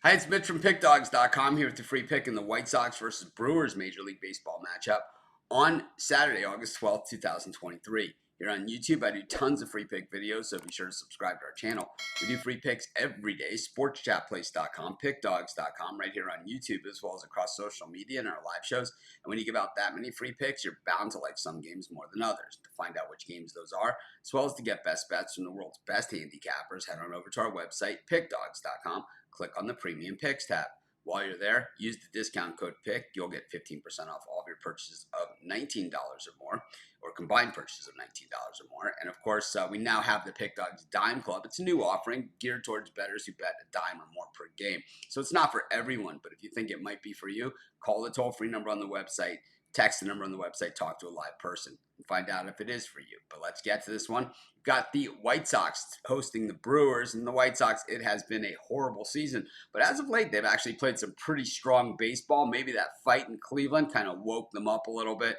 Hi, it's Mitch from Pickdawgz.com here with the free pick in the White Sox versus Brewers Major League Baseball matchup on Saturday, August 12th, 2023. Here on YouTube, I do tons of free pick videos, so be sure to subscribe to our channel. We do free picks every day, sportschatplace.com, pickdawgz.com, right here on YouTube, as well as across social media and our live shows. And when you give out that many free picks, you're bound to like some games more than others. To find out which games those are, as well as to get best bets from the world's best handicappers, head on over to our website, pickdawgz.com. Click on the Premium Picks tab. While you're there, use the discount code PICK. You'll get 15% off all of your purchases of $19 or more, or combined purchases of $19 or more. And of course, we now have the Pick Dawgz Dime Club. It's a new offering geared towards bettors who bet a dime or more per game. So it's not for everyone, but if you think it might be for you, call the toll-free number on the website, text the number on the website, talk to a live person, and find out if it is for you. But let's get to this one. We've got the White Sox hosting the Brewers, and the White Sox, it has been a horrible season. But as of late, they've actually played some pretty strong baseball. Maybe that fight in Cleveland kind of woke them up a little bit.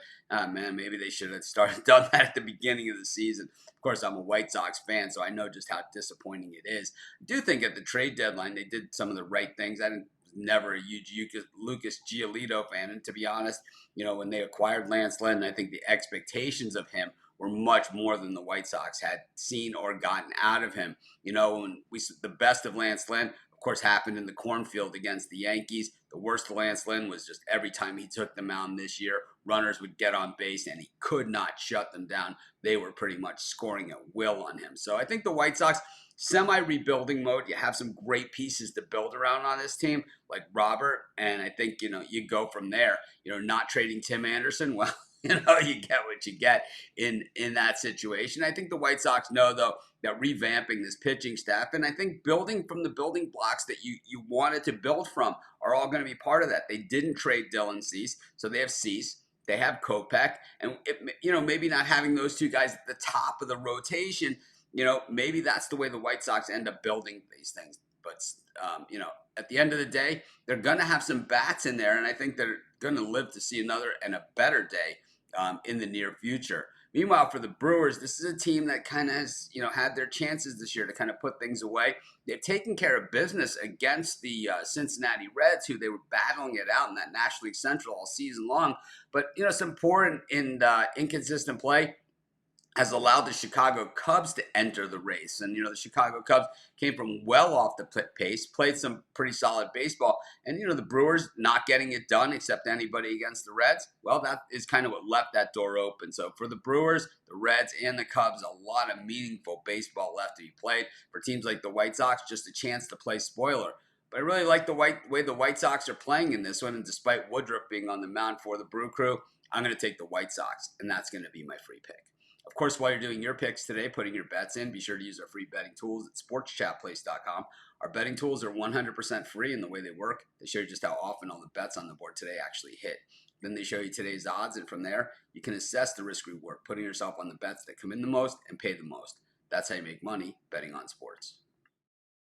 Maybe they should have done that at the beginning of the season. Of course, I'm a White Sox fan, so I know just how disappointing it is. I do think at the trade deadline, they did some of the right things. I didn't never a huge Lucas Giolito fan. And to be honest, when they acquired Lance Lynn, I think the expectations of him were much more than the White Sox had seen or gotten out of him. When the best of Lance Lynn, of course, happened in the cornfield against the Yankees. The worst of Lance Lynn was just every time he took the mound this year, runners would get on base and he could not shut them down. They were pretty much scoring at will on him. So I think the White Sox, semi-rebuilding mode. You have some great pieces to build around on this team, like Robert, and I think, you go from there. Not trading Tim Anderson, well, you get what you get in that situation. I think the White Sox know, though, that revamping this pitching staff, and I think building from the building blocks that you wanted to build from are all going to be part of that. They didn't trade Dylan Cease, so they have Cease. They have Kopech, and maybe not having those two guys at the top of the rotation, maybe that's the way the White Sox end up building these things. But, at the end of the day, they're going to have some bats in there, and I think they're going to live to see another and a better day in the near future. Meanwhile, for the Brewers, this is a team that kind of has, had their chances this year to kind of put things away. They've taken care of business against the Cincinnati Reds, who they were battling it out in that National League Central all season long. But, some poor and inconsistent play has allowed the Chicago Cubs to enter the race. And, the Chicago Cubs came from well off the pace, played some pretty solid baseball. And, the Brewers not getting it done except anybody against the Reds, well, that is kind of what left that door open. So for the Brewers, the Reds, and the Cubs, a lot of meaningful baseball left to be played. For teams like the White Sox, just a chance to play spoiler. But I really like the way the White Sox are playing in this one. And despite Woodruff being on the mound for the Brew Crew, I'm going to take the White Sox, and that's going to be my free pick. Of course, while you're doing your picks today, putting your bets in, be sure to use our free betting tools at sportschatplace.com. Our betting tools are 100% free in the way they work. They show you just how often all the bets on the board today actually hit. Then they show you today's odds, and from there, you can assess the risk-reward, putting yourself on the bets that come in the most and pay the most. That's how you make money betting on sports.